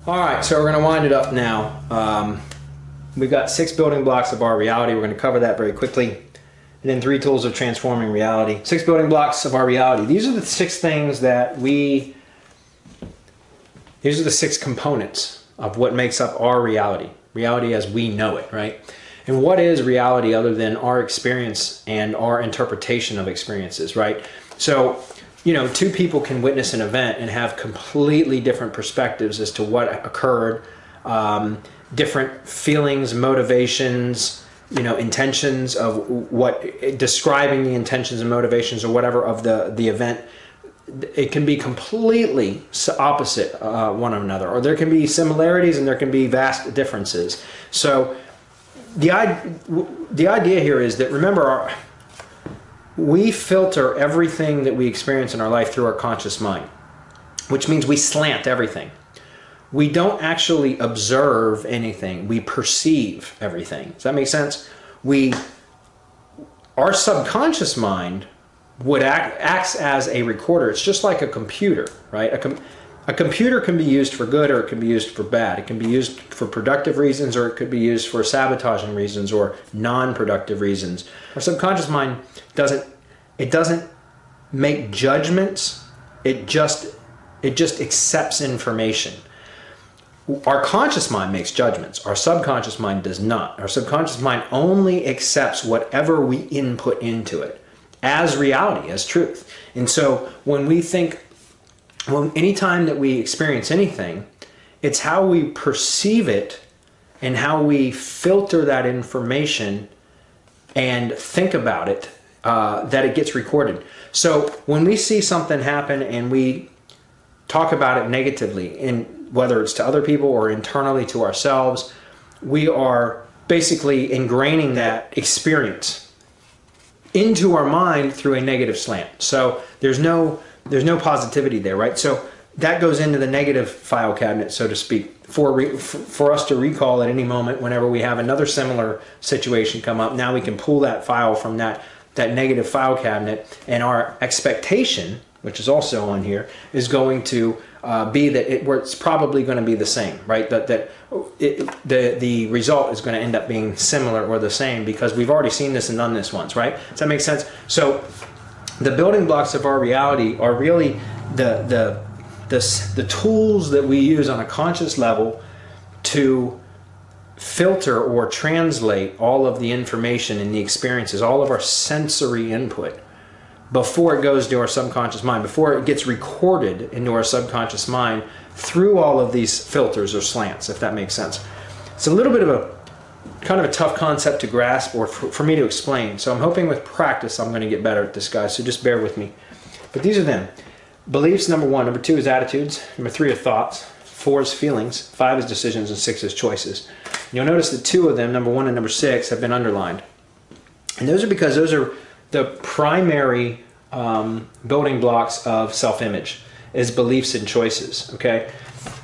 All right, so we're going to wind it up now. We've got 6 building blocks of our reality. We're going to cover that very quickly. And then 3 tools of transforming reality. 6 building blocks of our reality. These are the 6 things that these are the 6 components of what makes up our reality. Reality as we know it, right? And what is reality other than our experience and our interpretation of experiences, right? So, you know, 2 people can witness an event and have completely different perspectives as to what occurred, different feelings, motivations, you know, intentions of what, describing the intentions and motivations or whatever of the event. It can be completely opposite one another, or there can be similarities and there can be vast differences. So the idea here is that, remember, we filter everything that we experience in our life through our conscious mind, which means we slant everything. We don't actually observe anything. We perceive everything. Does that make sense? Our subconscious mind acts as a recorder. It's just like a computer, right? A computer can be used for good or it can be used for bad. It can be used for productive reasons or it could be used for sabotaging reasons or non-productive reasons. Our subconscious mind doesn't make judgments. It just accepts information. Our conscious mind makes judgments. Our subconscious mind does not. Our subconscious mind only accepts whatever we input into it as reality, as truth. And so when we think, anytime that we experience anything, it's how we perceive it and how we filter that information and think about it that it gets recorded. So when we see something happen and we talk about it negatively, whether it's to other people or internally to ourselves, we are basically ingraining that experience into our mind through a negative slant. So there's no positivity there, right? So that goes into the negative file cabinet, so to speak, for us to recall at any moment whenever we have another similar situation come up. Now we can pull that file from that negative file cabinet, and our expectation, which is also on here, is going to be that it's probably going to be the same, right? The result is going to end up being similar or the same because we've already seen this and done this once, right? Does that make sense? So the building blocks of our reality are really the tools that we use on a conscious level to filter or translate all of the information and the experiences, all of our sensory input, before it goes to our subconscious mind, before it gets recorded into our subconscious mind through all of these filters or slants, if that makes sense. It's a little bit of a kind of a tough concept to grasp or for me to explain. So I'm hoping with practice I'm going to get better at this, guys. So just bear with me. But these are them. Beliefs, number 1. Number 2 is attitudes. Number 3 are thoughts. 4 is feelings. 5 is decisions. And 6 is choices. And you'll notice that 2 of them, number 1 and number 6, have been underlined. And those are because those are the primary building blocks of self-image, is beliefs and choices. Okay,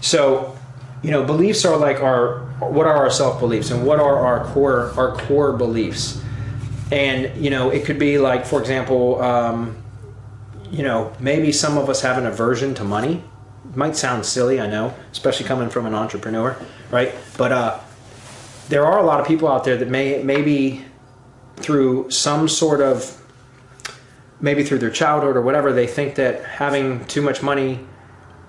so you know, beliefs are like what are our self-beliefs and what are our core beliefs. And you know, it could be like, for example, you know, maybe some of us have an aversion to money. It might sound silly, I know, especially coming from an entrepreneur, right? But there are a lot of people out there that maybe through some sort of, maybe through their childhood or whatever, they think that having too much money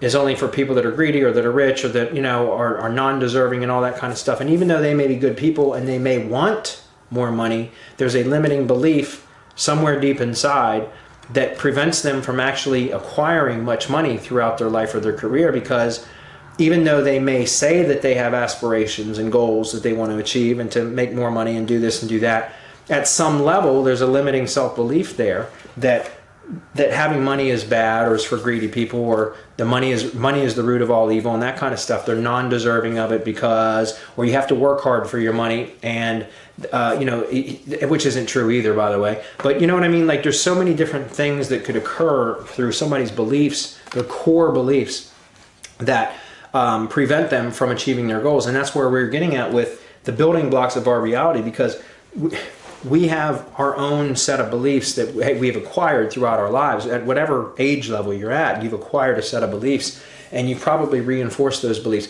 is only for people that are greedy or that are rich or that, you know, are non-deserving and all that kind of stuff. And even though they may be good people and they may want more money, there's a limiting belief somewhere deep inside that prevents them from actually acquiring much money throughout their life or their career, because even though they may say that they have aspirations and goals that they want to achieve and to make more money and do this and do that, at some level there's a limiting self-belief there that having money is bad or is for greedy people, or the money is the root of all evil and that kind of stuff. They're non-deserving of it because, or you have to work hard for your money, and you know, which isn't true either, by the way. But you know what I mean? Like, there's so many different things that could occur through somebody's beliefs, their core beliefs, that prevent them from achieving their goals. And that's where we're getting at with the building blocks of our reality, because we have our own set of beliefs that we have acquired throughout our lives. At whatever age level you're at, you've acquired a set of beliefs. and you probably reinforce those beliefs.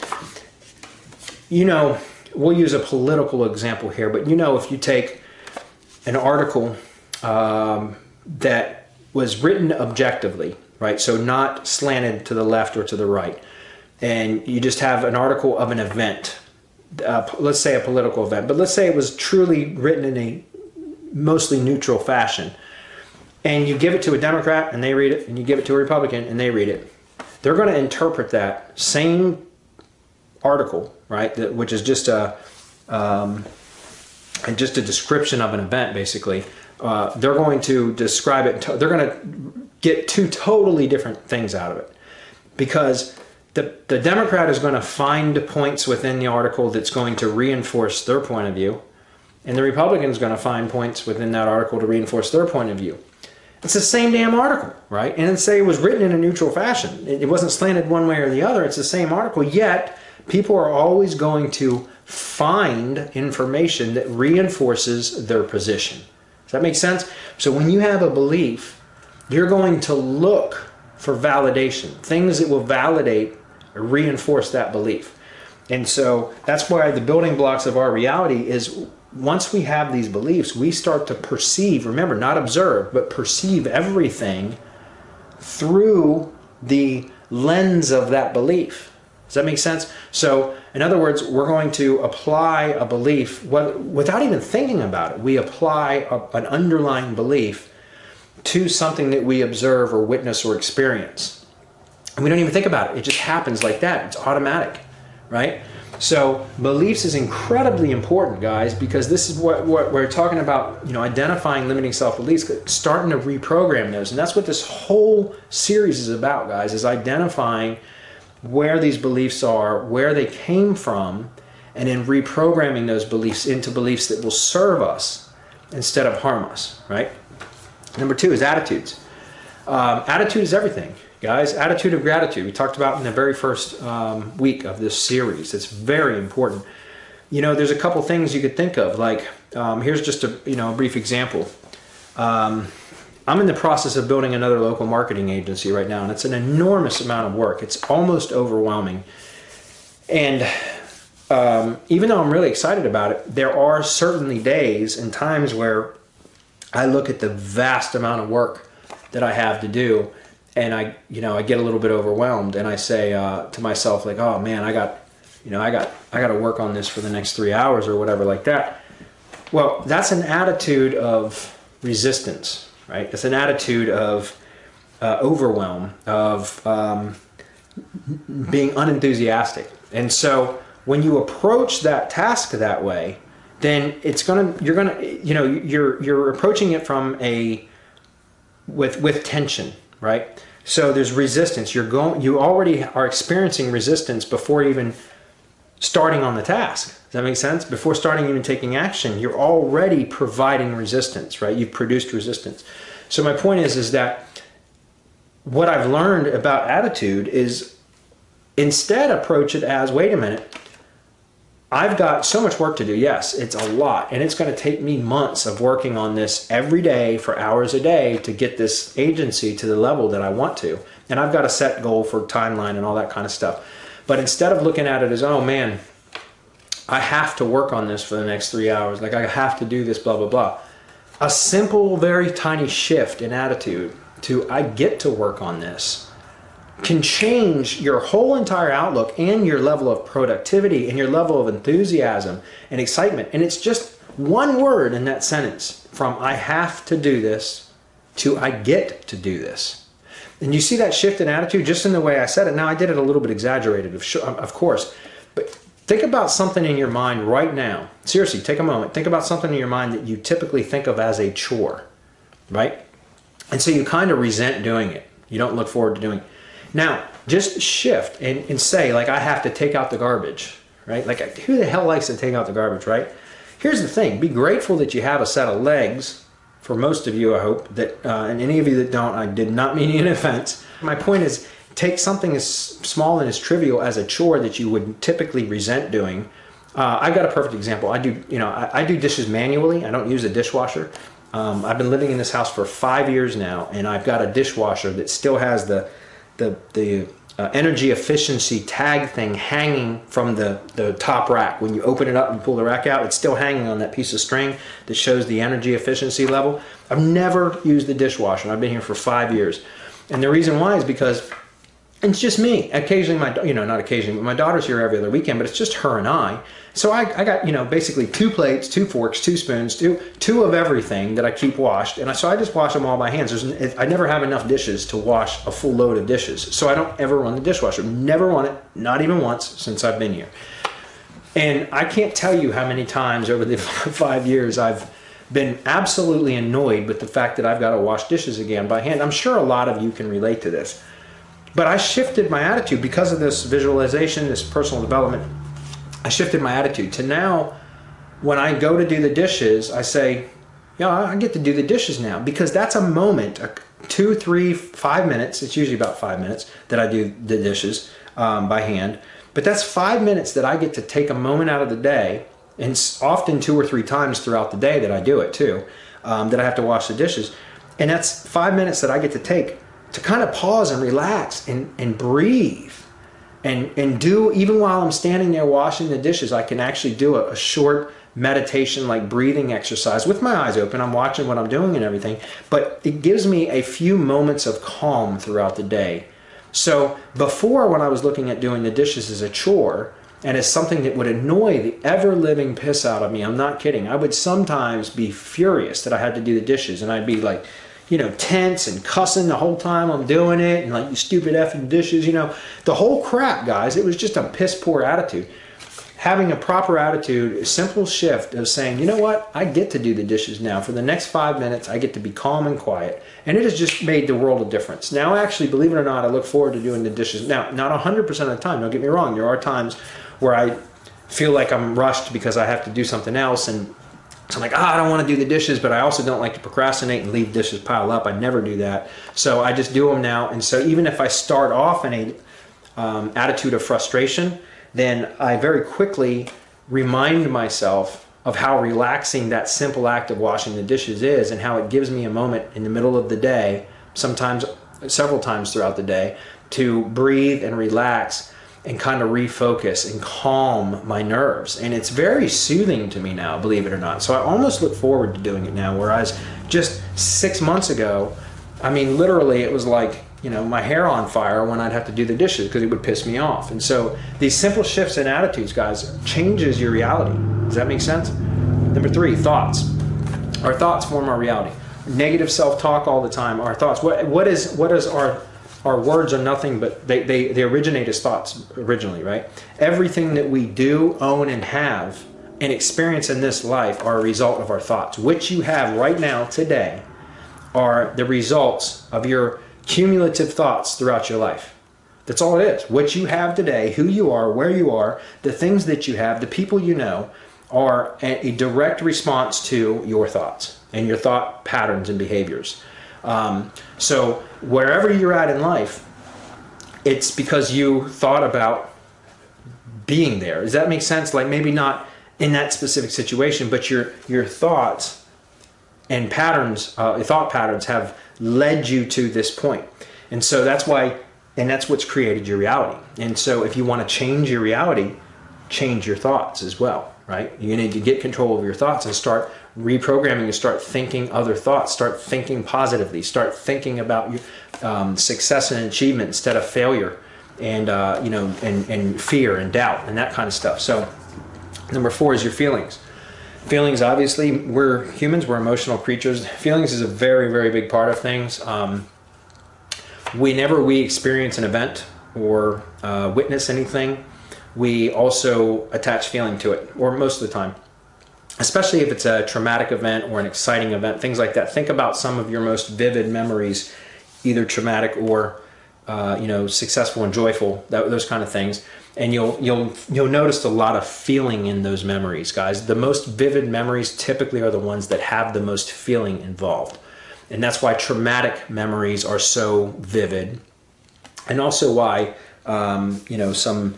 You know, we'll use a political example here, but you know, if you take an article that was written objectively, right? So not slanted to the left or to the right, and you just have an article of an event, let's say a political event, but let's say it was truly written in a mostly neutral fashion, and you give it to a Democrat and they read it, and you give it to a Republican and they read it, they're going to interpret that same article, right, which is just a description of an event, basically. They're going to describe it, they're going to get two totally different things out of it, because the Democrat is going to find points within the article that's going to reinforce their point of view, and the Republican is going to find points within that article to reinforce their point of view. It's the same damn article, right? And say it was written in a neutral fashion. It wasn't slanted one way or the other. It's the same article, yet people are always going to find information that reinforces their position. Does that make sense? So when you have a belief, you're going to look for validation, things that will validate or reinforce that belief. And so that's why the building blocks of our reality is, once we have these beliefs, we start to perceive, remember, not observe, but perceive everything through the lens of that belief. Does that make sense? So, in other words, we're going to apply a belief without even thinking about it. We apply an underlying belief to something that we observe or witness or experience. And we don't even think about it. It just happens like that. It's automatic, right? So beliefs is incredibly important, guys, because this is what we're talking about, you know, identifying limiting self-beliefs, starting to reprogram those. And that's what this whole series is about, guys, is identifying where these beliefs are, where they came from, and then reprogramming those beliefs into beliefs that will serve us instead of harm us, right? Number 2 is attitudes. Attitude is everything, guys. Attitude of gratitude. We talked about in the very first week of this series. It's very important. You know, there's a couple things you could think of. Like, here's just a brief example. I'm in the process of building another local marketing agency right now, and it's an enormous amount of work. It's almost overwhelming. And even though I'm really excited about it, there are certainly days and times where I look at the vast amount of work that I have to do, and I get a little bit overwhelmed, and I say to myself, like, oh man, I got to work on this for the next 3 hours or whatever like that. Well, that's an attitude of resistance. Right? It's an attitude of overwhelm, of being unenthusiastic. And so when you approach that task that way, then you're approaching it from with tension, right? So there's resistance. You already are experiencing resistance before even starting on the task. Does that make sense? Before starting even taking action, you're already providing resistance, right? You've produced resistance. So my point is that what I've learned about attitude is instead approach it as, wait a minute, I've got so much work to do. Yes, it's a lot, and it's going to take me months of working on this every day for hours a day to get this agency to the level that I want to. And I've got a set goal for timeline and all that kind of stuff. But instead of looking at it as, oh man, I have to work on this for the next 3 hours, like I have to do this, blah, blah, blah. A simple, very tiny shift in attitude to I get to work on this can change your whole entire outlook and your level of productivity and your level of enthusiasm and excitement. And it's just one word in that sentence, from I have to do this to I get to do this. And you see that shift in attitude just in the way I said it. Now, I did it a little bit exaggerated, of course, but think about something in your mind right now. Seriously, take a moment. Think about something in your mind that you typically think of as a chore, right? And so you kind of resent doing it. You don't look forward to doing it. Now, just shift and say, like, I have to take out the garbage, right? Like, who the hell likes to take out the garbage, right? Here's the thing. Be grateful that you have a set of legs. For most of you, I hope, that, and any of you that don't, I did not mean any offense. My point is, take something as small and as trivial as a chore that you would typically resent doing. I've got a perfect example. I do dishes manually. I don't use a dishwasher. I've been living in this house for 5 years now, and I've got a dishwasher that still has the energy efficiency tag thing hanging from the top rack. When you open it up and pull the rack out, it's still hanging on that piece of string that shows the energy efficiency level. I've never used the dishwasher. I've been here for 5 years. And the reason why is because it's just me. Occasionally, not occasionally, but my daughter's here every other weekend, but it's just her and I. So I got, basically 2 plates, 2 forks, 2 spoons, two of everything that I keep washed. And so I just wash them all by hands. I never have enough dishes to wash a full load of dishes. So I don't ever run the dishwasher. Never run it, not even once since I've been here. And I can't tell you how many times over the 5 years I've been absolutely annoyed with the fact that I've got to wash dishes again by hand. I'm sure a lot of you can relate to this. But I shifted my attitude because of this visualization, this personal development. I shifted my attitude to now when I go to do the dishes, I say, yeah, I get to do the dishes now, because that's a moment, 2, 3, 5 minutes. It's usually about 5 minutes that I do the dishes by hand. But that's 5 minutes that I get to take a moment out of the day, and often 2 or 3 times throughout the day that I do it too, that I have to wash the dishes. And that's 5 minutes that I get to take to kind of pause and relax and breathe and do, even while I'm standing there washing the dishes, I can actually do a short meditation, like breathing exercise with my eyes open. I'm watching what I'm doing and everything, but it gives me a few moments of calm throughout the day. So before, when I was looking at doing the dishes as a chore and as something that would annoy the ever-living piss out of me, I'm not kidding, I would sometimes be furious that I had to do the dishes, and I'd be like, tense and cussing the whole time I'm doing it, and like, you stupid effing dishes, the whole crap, guys. It was just a piss poor attitude. Having a proper attitude, a simple shift of saying, you know what, I get to do the dishes now. For the next 5 minutes, I get to be calm and quiet. And it has just made the world of difference. Now, actually, believe it or not, I look forward to doing the dishes. Now, not 100% of the time, don't get me wrong. There are times where I feel like I'm rushed because I have to do something else, and so I'm like, I don't want to do the dishes, but I also don't like to procrastinate and leave dishes pile up. I never do that. So I just do them now. And so even if I start off in a attitude of frustration, then I very quickly remind myself of how relaxing that simple act of washing the dishes is, and how it gives me a moment in the middle of the day, sometimes several times throughout the day, to breathe and relax and kind of refocus and calm my nerves. And it's very soothing to me now, believe it or not. So I almost look forward to doing it now, whereas just 6 months ago, I mean, literally it was like, my hair on fire when I'd have to do the dishes because it would piss me off. And so these simple shifts in attitudes, guys, changes your reality. Does that make sense? Number 3, thoughts. Our thoughts form our reality. Negative self-talk all the time. Our thoughts. What is our words are nothing but they originate as thoughts originally, right? Everything that we do, own, and have and experience in this life are a result of our thoughts. Which you have right now today are the results of your cumulative thoughts throughout your life. That's all it is. What you have today, who you are, where you are, the things that you have, the people you know, are a direct response to your thoughts and your thought patterns and behaviors. So wherever you're at in life, it's because you thought about being there. Does that make sense? Like, maybe not in that specific situation, but your thoughts and patterns, thought patterns have led you to this point. And so that's why, and that's what's created your reality. And so if you want to change your reality, change your thoughts as well, right? You need to get control of your thoughts and start reprogramming and start thinking other thoughts. Start thinking positively. Start thinking about your success and achievement instead of failure and and fear and doubt and that kind of stuff. So number 4 is your feelings. Feelings, obviously, we're humans, we're emotional creatures. Feelings is a very, very big part of things. Whenever we experience an event or witness anything, we also attach feeling to it, or most of the time. Especially if it's a traumatic event or an exciting event, things like that. Think about some of your most vivid memories, either traumatic or successful and joyful, those kind of things. And you'll notice a lot of feeling in those memories, guys. The most vivid memories typically are the ones that have the most feeling involved. And that's why traumatic memories are so vivid. And also why, some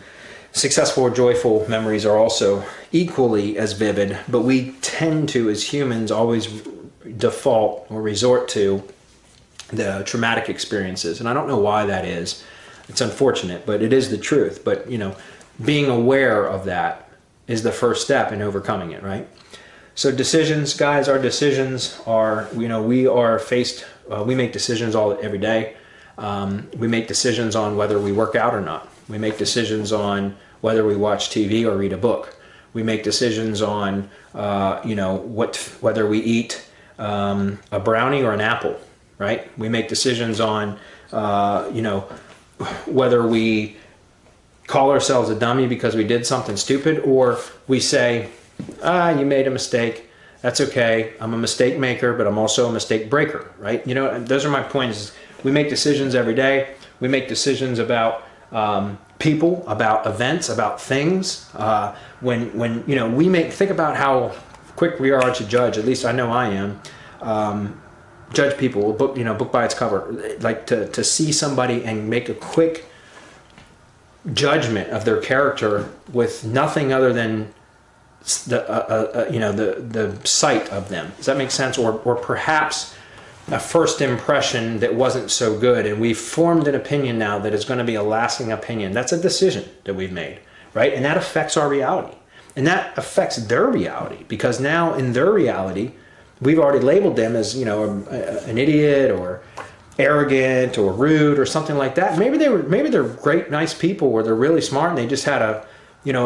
successful or joyful memories are also equally as vivid. But we tend to, as humans, always default or resort to the traumatic experiences. And I don't know why that is. It's unfortunate, but it is the truth. But, you know, being aware of that is the first step in overcoming it, right? So decisions, guys, our decisions are, you know, we are faced, we make decisions every day. We make decisions on whether we work out or not. We make decisions on whether we watch TV or read a book. We make decisions on, you know, whether we eat a brownie or an apple, right? We make decisions on, you know, whether we call ourselves a dummy because we did something stupid, or we say, you made a mistake. That's okay. I'm a mistake maker, but I'm also a mistake breaker, right? You know, those are my points. We make decisions every day. We make decisions about people, about events, about things. When you know, think about how quick we are to judge. At least I know I am. Judge people, book by its cover. Like to see somebody and make a quick judgment of their character with nothing other than the sight of them. Does that make sense? Or perhaps a first impression that wasn't so good, and we've formed an opinion now that is going to be a lasting opinion. That's a decision that we've made, right? And that affects our reality, and that affects their reality, because now in their reality, we've already labeled them as, you know, an idiot or arrogant or rude or something like that. Maybe they're great, nice people, or they're really smart and they just had a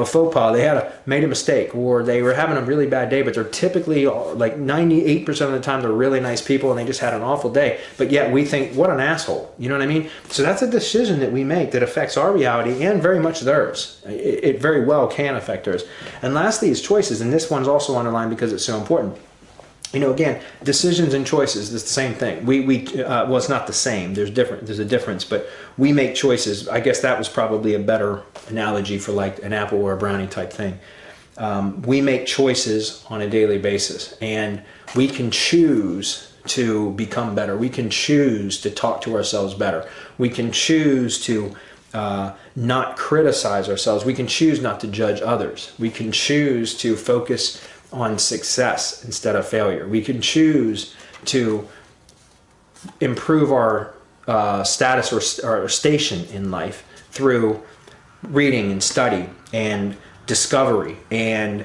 faux pas. They made a mistake, or they were having a really bad day, but they're typically, like 98% of the time, they're really nice people and they just had an awful day. But yet we think, what an asshole. You know what I mean? So that's a decision that we make that affects our reality and very much theirs. It very well can affect theirs. And lastly is choices. And this one's also underlined because it's so important. You know, again, decisions and choices is the same thing. Well, it's not the same. There's a difference, but we make choices. I guess that was probably a better analogy for like an apple or a brownie type thing. We make choices on a daily basis, and we can choose to become better. We can choose to talk to ourselves better. We can choose to not criticize ourselves. We can choose not to judge others. We can choose to focus on success instead of failure. We can choose to improve our status or station in life through reading and study and discovery and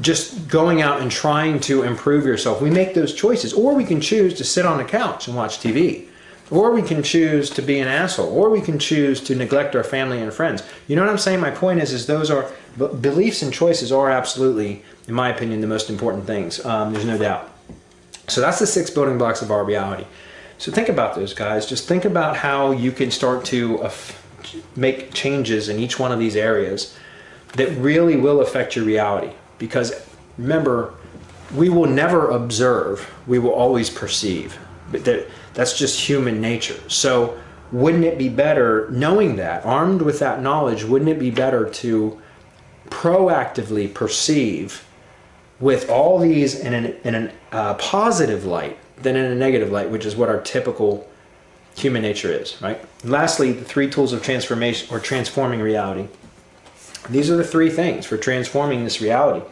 just going out and trying to improve yourself. We make those choices. Or we can choose to sit on the couch and watch TV. Or we can choose to be an asshole. Or we can choose to neglect our family and friends. You know what I'm saying? My point is those are beliefs and choices are absolutely, in my opinion, the most important things. There's no doubt. So that's the 6 building blocks of our reality. So think about those, guys. Just think about how you can start to make changes in each one of these areas that really will affect your reality. Because remember, we will never observe, we will always perceive. But that's just human nature. So wouldn't it be better, knowing that, armed with that knowledge, wouldn't it be better to proactively perceive with all these in a positive light than in a negative light, which is what our typical human nature is, right? And lastly, the 3 tools of transformation or transforming reality. These are the 3 things for transforming this reality.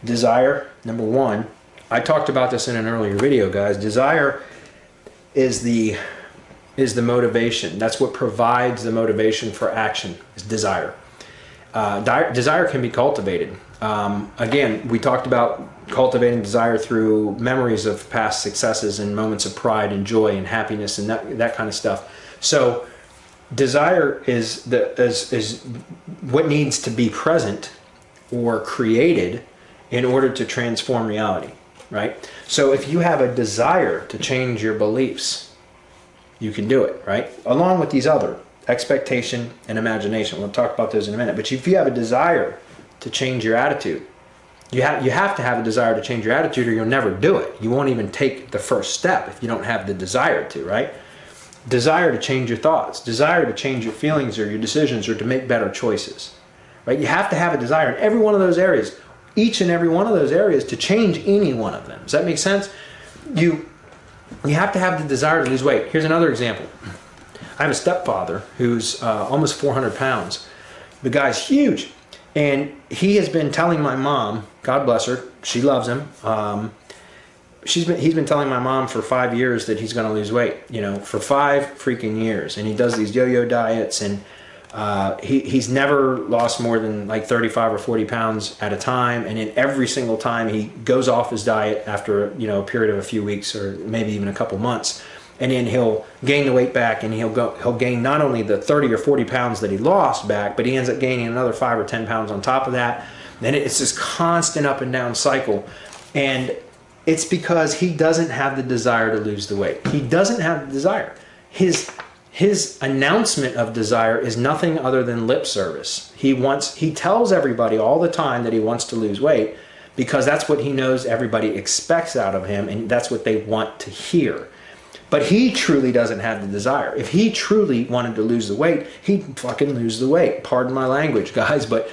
Desire, number 1. I talked about this in an earlier video, guys. Desire is the motivation. That's what provides the motivation for action, is desire. Desire can be cultivated. Again, we talked about cultivating desire through memories of past successes and moments of pride and joy and happiness and that kind of stuff. So desire is what needs to be present or created in order to transform reality, right? So if you have a desire to change your beliefs, you can do it, right? Along with these other, expectation and imagination. We'll talk about those in a minute. But if you have a desire to change your attitude, you have to have a desire to change your attitude, or you'll never do it. You won't even take the first step if you don't have the desire to, right? Desire to change your thoughts, desire to change your feelings or your decisions, or to make better choices, right? You have to have a desire in every one of those areas, each and every one of those areas, to change any one of them. Does that make sense? You have to have the desire to lose weight. Here's another example. I have a stepfather who's almost 400 pounds. The guy's huge. And he has been telling my mom, God bless her, she loves him, he's been telling my mom for 5 years that he's going to lose weight, you know, for 5 freaking years. And he does these yo-yo diets, and he's never lost more than like 35 or 40 pounds at a time. And in every single time he goes off his diet after, you know, a period of a few weeks or maybe even a couple months, and then he'll gain the weight back, and he'll gain not only the 30 or 40 pounds that he lost back, but he ends up gaining another 5 or 10 pounds on top of that. And it's this constant up and down cycle. And it's because he doesn't have the desire to lose the weight. He doesn't have the desire. His announcement of desire is nothing other than lip service. He tells everybody all the time that he wants to lose weight because that's what he knows everybody expects out of him, and that's what they want to hear. But he truly doesn't have the desire. If he truly wanted to lose the weight, he'd fucking lose the weight. Pardon my language, guys, but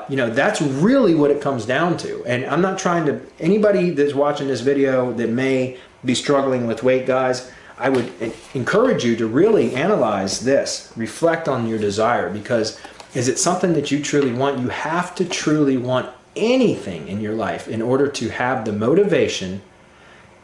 you know, that's really what it comes down to. And I'm not trying to, anybody that's watching this video that may be struggling with weight, guys, I would encourage you to really analyze this, reflect on your desire, because is it something that you truly want? You have to truly want anything in your life in order to have the motivation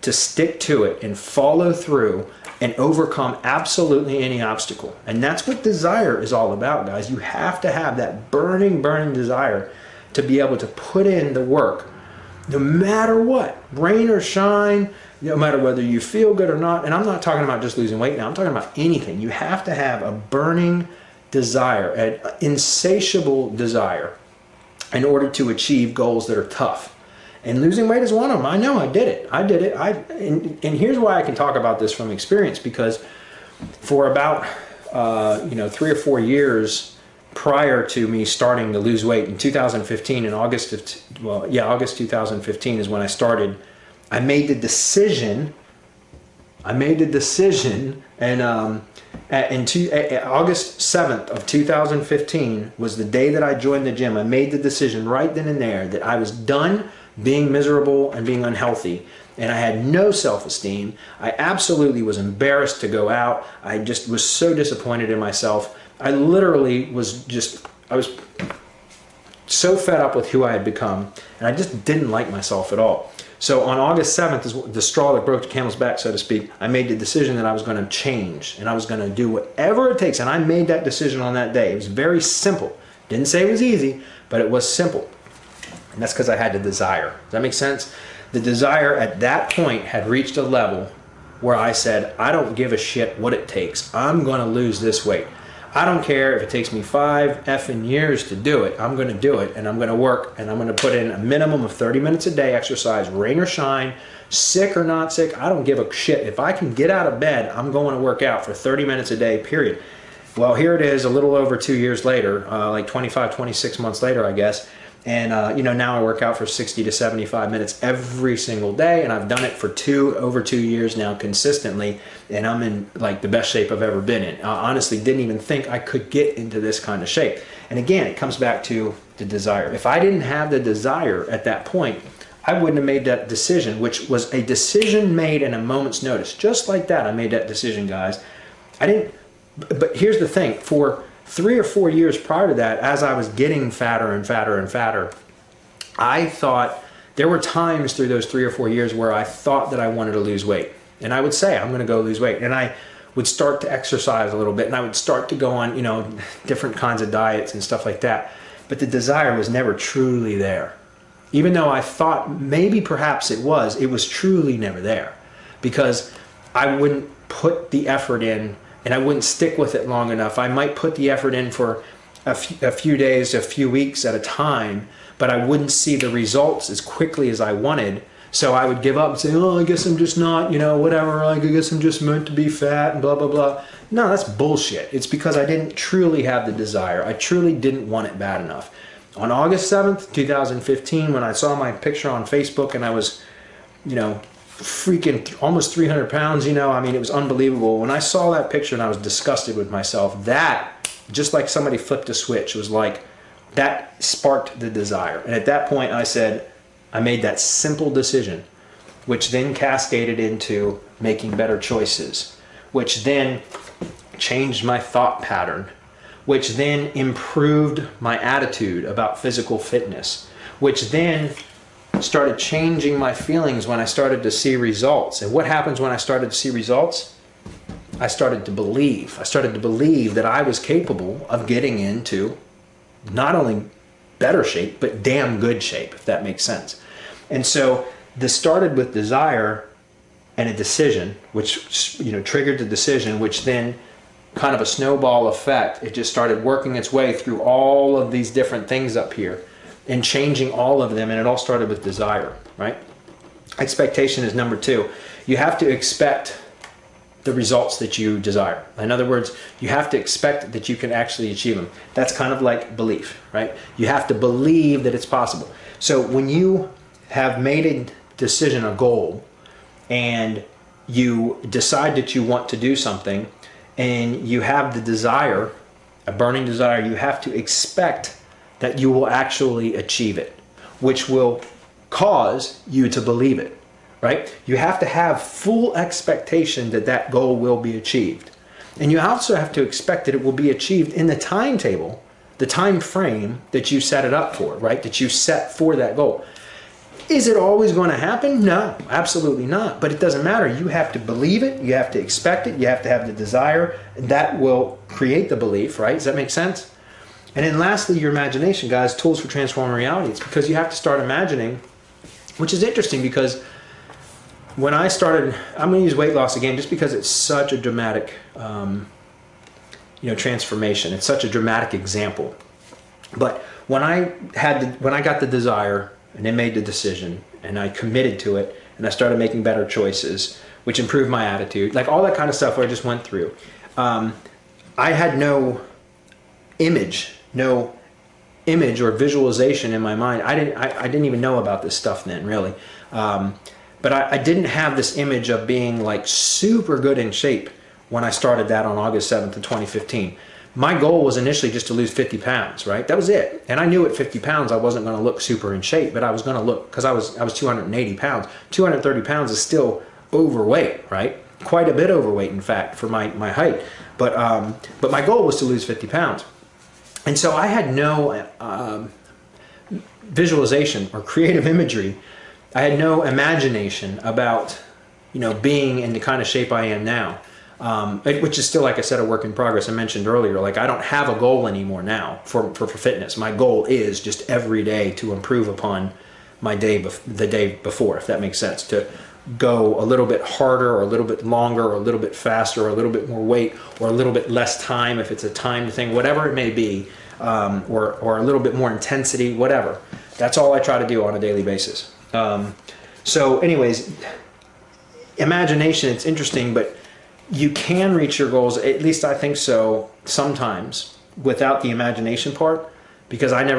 to stick to it and follow through and overcome absolutely any obstacle. And that's what desire is all about, guys. You have to have that burning, burning desire to be able to put in the work no matter what, rain or shine, no matter whether you feel good or not. And I'm not talking about just losing weight now. I'm talking about anything. You have to have a burning desire, an insatiable desire in order to achieve goals that are tough. And losing weight is one of them. I know, I did it. And here's why I can talk about this from experience, because for about 3 or 4 years prior to me starting to lose weight in 2015, in August 2015 is when I started. I made the decision, and August 7th of 2015 was the day that I joined the gym. I made the decision right then and there that I was done being miserable and being unhealthy, and I had no self-esteem. I absolutely was embarrassed to go out. I just was so disappointed in myself. I literally was I was so fed up with who I had become, and I just didn't like myself at all. So on August 7th, is the straw that broke the camel's back, so to speak. I made the decision that I was going to change, and I was going to do whatever it takes, and I made that decision on that day. It was very simple. Didn't say it was easy, but it was simple. And that's because I had the desire. Does that make sense? The desire at that point had reached a level where I said, I don't give a shit what it takes. I'm going to lose this weight. I don't care if it takes me 5 effing years to do it. I'm going to do it, and I'm going to work, and I'm going to put in a minimum of 30 minutes a day exercise, rain or shine, sick or not sick. I don't give a shit. If I can get out of bed, I'm going to work out for 30 minutes a day, period. Well, here it is a little over 2 years later, like 25, 26 months later, I guess. And now I work out for 60 to 75 minutes every single day, and I've done it for over 2 years now consistently, and I'm in like the best shape I've ever been in. I honestly didn't even think I could get into this kind of shape. And again, it comes back to the desire. If I didn't have the desire at that point, I wouldn't have made that decision, which was a decision made in a moment's notice. Just like that, I made that decision, guys. But here's the thing, for 3 or 4 years prior to that, as I was getting fatter and fatter and fatter, I thought there were times through those 3 or 4 years where I thought that I wanted to lose weight. And I would say, I'm going to go lose weight. And I would start to exercise a little bit, and I would start to go on, different kinds of diets and stuff like that. But the desire was never truly there. Even though I thought maybe perhaps it was truly never there, because I wouldn't put the effort in, and I wouldn't stick with it long enough. I might put the effort in for a few days, a few weeks at a time, but I wouldn't see the results as quickly as I wanted. So I would give up and say, oh, I guess I'm just not, whatever, like, I guess I'm just meant to be fat and blah, blah, blah. No, that's bullshit. It's because I didn't truly have the desire. I truly didn't want it bad enough. On August 7th, 2015, when I saw my picture on Facebook and I was, freaking almost 300 pounds, it was unbelievable. When I saw that picture and I was disgusted with myself, that, just like somebody flipped a switch, it was like, that sparked the desire. And at that point I made that simple decision, which then cascaded into making better choices, which then changed my thought pattern, which then improved my attitude about physical fitness, which then started changing my feelings when I started to see results. And what happens when I started to see results? I started to believe. I started to believe that I was capable of getting into not only better shape, but damn good shape, if that makes sense. And so this started with desire and a decision, which, you know, triggered the decision, which then kind of a snowball effect. It just started working its way through all of these different things up here and changing all of them. And it all started with desire, right? Expectation is number 2. You have to expect the results that you desire. In other words, you have to expect that you can actually achieve them. That's kind of like belief, right? You have to believe that it's possible. So when you have made a decision, a goal, and you decide that you want to do something, and you have the desire, a burning desire, you have to expect that you will actually achieve it, which will cause you to believe it. Right? You have to have full expectation that that goal will be achieved. And you also have to expect that it will be achieved in the timetable, the time frame that you set it up for, right? That you set for that goal. Is it always going to happen? No, absolutely not. But it doesn't matter. You have to believe it. You have to expect it. You have to have the desire. And that will create the belief, right? Does that make sense? And then lastly, your imagination, guys, tools for transforming reality. It's because you have to start imagining, which is interesting because when I started, I'm going to use weight loss again just because it's such a dramatic transformation. It's such a dramatic example. But when I got the desire and then made the decision and I committed to it and I started making better choices, which improved my attitude, like all that kind of stuff where I just went through. I had no image or visualization in my mind. I didn't even know about this stuff then, really. But I didn't have this image of being like super good in shape when I started that on August 7th of 2015. My goal was initially just to lose 50 pounds, right? That was it. And I knew at 50 pounds I wasn't going to look super in shape, but I was going to look, because I was 280 pounds. 230 pounds is still overweight, right? Quite a bit overweight, in fact, for my height. But my goal was to lose 50 pounds. And so I had no visualization or creative imagery. I had no imagination about, being in the kind of shape I am now, which is still, like I said, a work in progress. I mentioned earlier, like I don't have a goal anymore now for fitness. My goal is just every day to improve upon my the day before, if that makes sense, to go a little bit harder or a little bit longer or a little bit faster or a little bit more weight or a little bit less time if it's a timed thing, whatever it may be, or a little bit more intensity, whatever. That's all I try to do on a daily basis. So anyways, imagination, it's interesting, but you can reach your goals, at least I think so, sometimes without the imagination part, because let me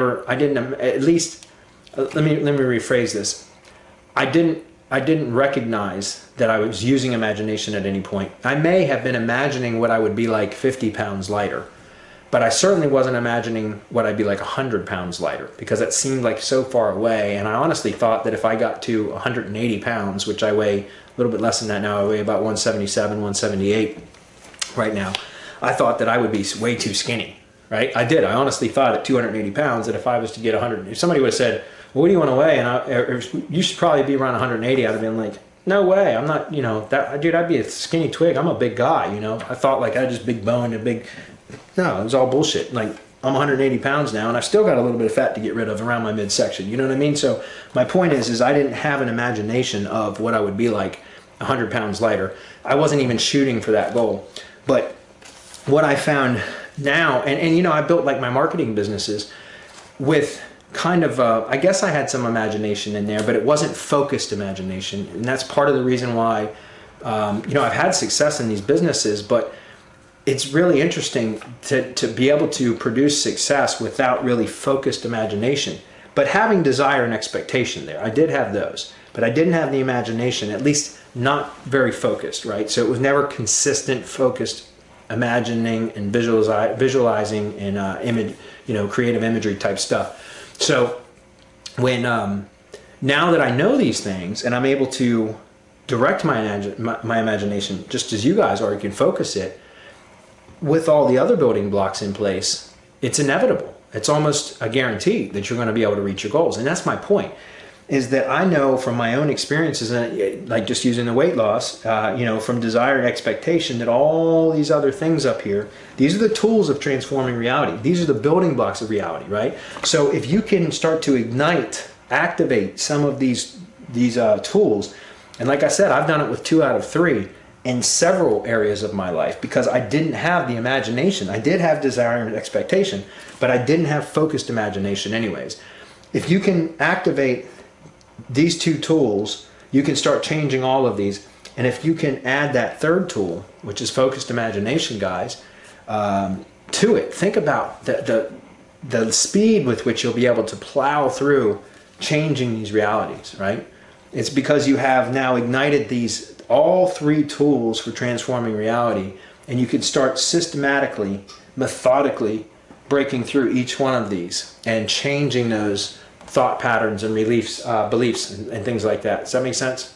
rephrase this. I didn't recognize that I was using imagination at any point. I may have been imagining what I would be like 50 pounds lighter, but I certainly wasn't imagining what I'd be like 100 pounds lighter, because that seemed like so far away. And I honestly thought that if I got to 180 pounds, which I weigh a little bit less than that now, I weigh about 177, 178 right now, I thought that I would be way too skinny, right? I did. I honestly thought at 280 pounds that if I was to get 100, if somebody would have said, well, what do you want to weigh? And you should probably be around 180. I'd have been like, no way. I'm not, dude, I'd be a skinny twig. I'm a big guy, I thought like I had just big bone and big. No, it was all bullshit. Like, I'm 180 pounds now, and I've still got a little bit of fat to get rid of around my midsection. You know what I mean? So my point is I didn't have an imagination of what I would be like 100 pounds lighter. I wasn't even shooting for that goal. But what I found now, and I built like my marketing businesses with kind of, I guess I had some imagination in there, but it wasn't focused imagination. And that's part of the reason why, I've had success in these businesses, but it's really interesting to be able to produce success without really focused imagination, but having desire and expectation there. I did have those, but I didn't have the imagination, at least not very focused, right? So it was never consistent, focused imagining and visualizing and creative imagery type stuff. So when now that I know these things and I'm able to direct my imagination, just as you guys are, you can focus it, with all the other building blocks in place, it's inevitable. It's almost a guarantee that you're going to be able to reach your goals. And that's my point. is that I know from my own experiences, and like just using the weight loss, from desire and expectation, that all these other things up here, these are the tools of transforming reality. These are the building blocks of reality, right? So if you can start to activate some of these tools, and like I said, I've done it with 2 out of 3 in several areas of my life because I didn't have the imagination. I did have desire and expectation, but I didn't have focused imagination anyways. If you can activate these 2 tools, you can start changing all of these. And if you can add that 3rd tool, which is focused imagination, guys, to it, think about the speed with which you'll be able to plow through changing these realities, right? It's because you have now ignited all 3 tools for transforming reality, and you can start systematically, methodically breaking through each one of these and changing those thought patterns and beliefs and things like that. Does that make sense?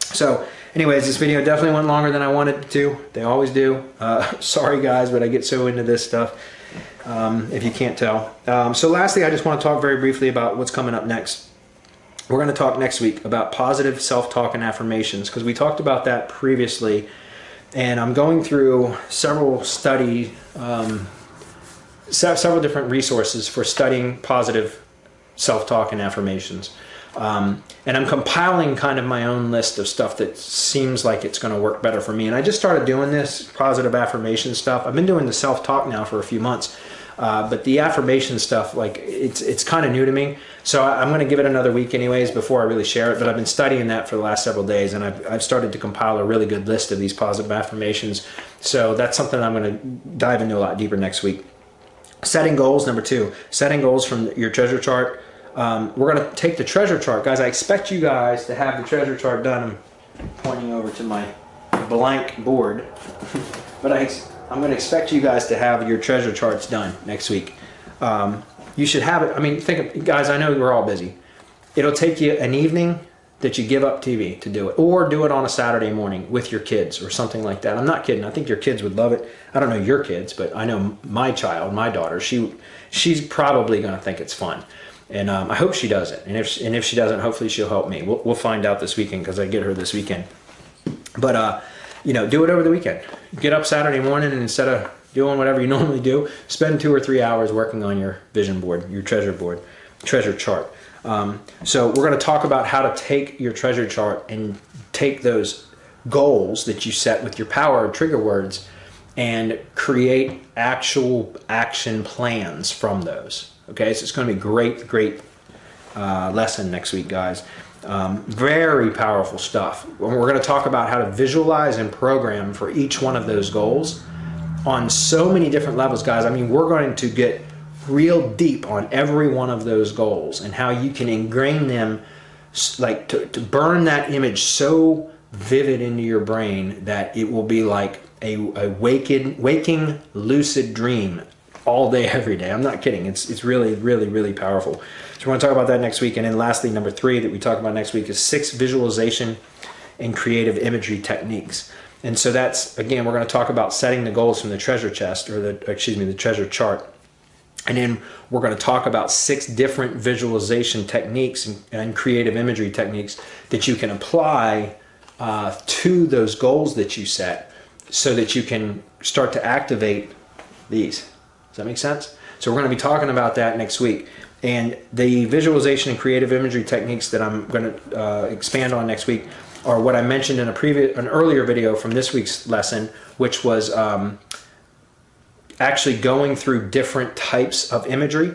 So anyways, this video definitely went longer than I wanted it to. They always do. Sorry guys, but I get so into this stuff, if you can't tell. So lastly, I just want to talk very briefly about what's coming up next. We're going to talk next week about positive self-talk and affirmations, because we talked about that previously, and I'm going through several different resources for studying positive self-talk and affirmations. And I'm compiling kind of my own list of stuff that seems like it's going to work better for me. And I just started doing this positive affirmation stuff. I've been doing the self-talk now for a few months. But the affirmation stuff, like it's kind of new to me. So I'm going to give it another week anyways before I really share it. But I've been studying that for the last several days, and I've started to compile a really good list of these positive affirmations. So that's something I'm going to dive into a lot deeper next week. Setting goals, number 2. Setting goals from your treasure chart. We're going to take the treasure chart. Guys, I expect you guys to have the treasure chart done. I'm pointing over to my blank board. But I'm going to expect you guys to have your treasure charts done next week. You should have it. I mean, guys, I know we're all busy. It'll take you an evening that you give up TV to do it, or do it on a Saturday morning with your kids or something like that. I'm not kidding. I think your kids would love it. I don't know your kids, but I know my child, my daughter, she's probably going to think it's fun. And I hope she does it. And if she doesn't, hopefully she'll help me. We'll find out this weekend, because I get her this weekend. But do it over the weekend. Get up Saturday morning, and instead of doing whatever you normally do, spend 2 or 3 hours working on your vision board, your treasure chart. So we're going to talk about how to take your treasure chart and take those goals that you set with your power trigger words and create actual action plans from those. Okay, so it's going to be great lesson next week, guys. Very powerful stuff. We're going to talk about how to visualize and program for each one of those goals on so many different levels, guys. I mean, we're going to get real deep on every one of those goals and how you can ingrain them, like to burn that image so vivid into your brain that it will be like a waking lucid dream all day, every day. I'm not kidding. It's really powerful. So we're going to talk about that next week. And then lastly, number 3 that we talk about next week is 6 visualization and creative imagery techniques. And so that's, again, we're going to talk about setting the goals from the treasure chest, or the treasure chart. And then we're going to talk about 6 different visualization techniques and creative imagery techniques that you can apply to those goals that you set, so that you can start to activate these. Does that make sense? So we're going to be talking about that next week. And the visualization and creative imagery techniques that I'm going to expand on next week are what I mentioned in an earlier video from this week's lesson, which was actually going through different types of imagery.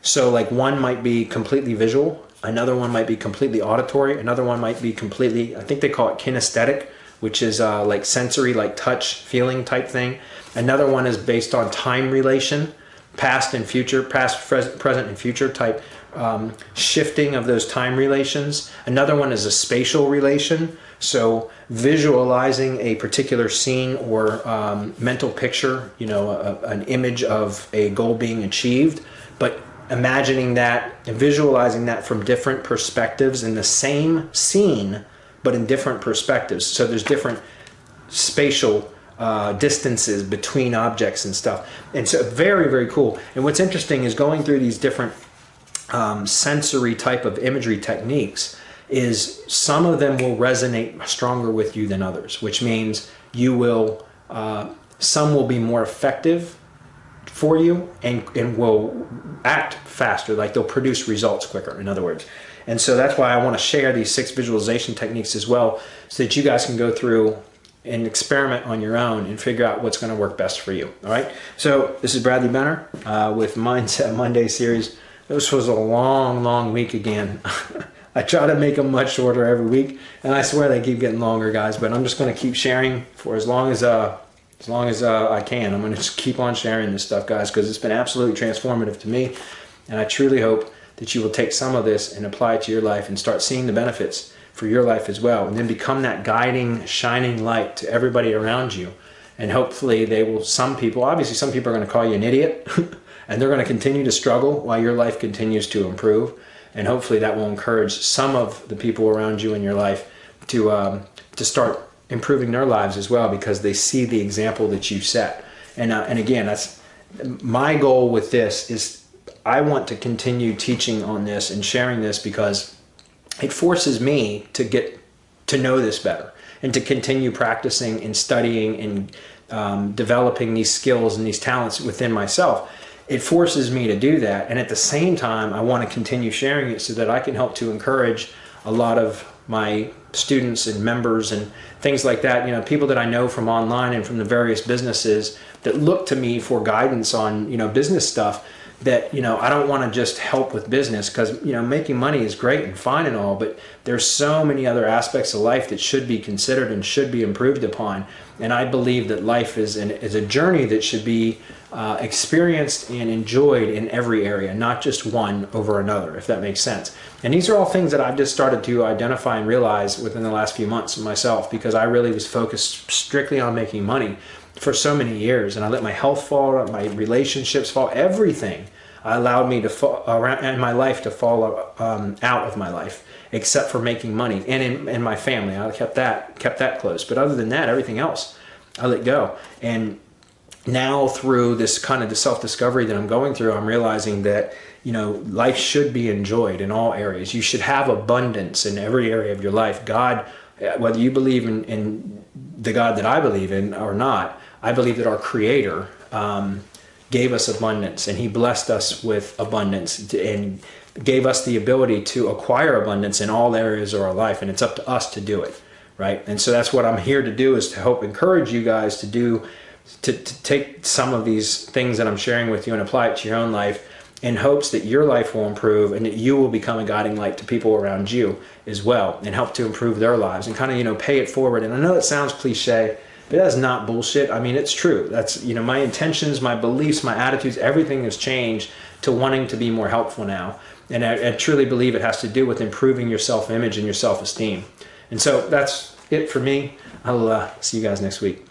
So like one might be completely visual, another one might be completely auditory, another one might be completely, I think they call it kinesthetic, which is like sensory, like touch, feeling type thing. Another one is based on time relation, past and future, past, present, and future type shifting of those time relations. Another one is a spatial relation, so visualizing a particular scene or mental picture, an image of a goal being achieved, but imagining that and visualizing that from different perspectives in the same scene, but in different perspectives. So there's different spatial distances between objects and stuff. And so very cool. And what's interesting is going through these different sensory type of imagery techniques is some of them will resonate stronger with you than others, which means you will, some will be more effective for you and will act faster, like they'll produce results quicker, in other words. And so that's why I want to share these 6 visualization techniques as well, so that you guys can go through and experiment on your own and figure out what's going to work best for you. All right. So this is Bradley Benner with Mindset Monday series. This was a long week again. I try to make them much shorter every week, and I swear they keep getting longer, guys. But I'm just going to keep sharing for as long as I can. I'm going to just keep on sharing this stuff, guys, because it's been absolutely transformative to me, and I truly hope that you will take some of this and apply it to your life and start seeing the benefits for your life as well, and then become that guiding, shining light to everybody around you. And hopefully they will, obviously some people are going to call you an idiot and they're going to continue to struggle while your life continues to improve. And hopefully that will encourage some of the people around you in your life to start improving their lives as well, because they see the example that you set. And again, that's my goal with this. Is I want to continue teaching on this and sharing this, because it forces me to get to know this better and to continue practicing and studying and developing these skills and these talents within myself. It forces me to do that, and at the same time I want to continue sharing it so that I can help to encourage a lot of my students and members and things like that, you know, people that I know from online and from the various businesses that look to me for guidance on, you know, business stuff. That, you know, I don't want to just help with business, because, you know, making money is great and fine and all, but there's so many other aspects of life that should be considered and should be improved upon. And I believe that life is a journey that should be experienced and enjoyed in every area, not just one over another, if that makes sense. And these are all things that I've just started to identify and realize within the last few months myself, because I really was focused strictly on making money for so many years, and I let my health fall, my relationships fall, everything allowed me to fall around in my life to fall out of my life, except for making money and in my family. I kept that close, but other than that, everything else I let go. And now through this kind of the self-discovery that I'm going through, I'm realizing that, you know, life should be enjoyed in all areas. You should have abundance in every area of your life. God, whether you believe in the God that I believe in or not, I believe that our Creator gave us abundance, and He blessed us with abundance and gave us the ability to acquire abundance in all areas of our life, and it's up to us to do it, right? And so that's what I'm here to do, is to help encourage you guys to do, to take some of these things that I'm sharing with you and apply it to your own life, in hopes that your life will improve and that you will become a guiding light to people around you as well, and help to improve their lives and kind of, you know, pay it forward. And I know it sounds cliche, but that's not bullshit. I mean, it's true. That's, you know, my intentions, my beliefs, my attitudes, everything has changed to wanting to be more helpful now. And I truly believe it has to do with improving your self-image and your self-esteem. And so that's it for me. I'll see you guys next week.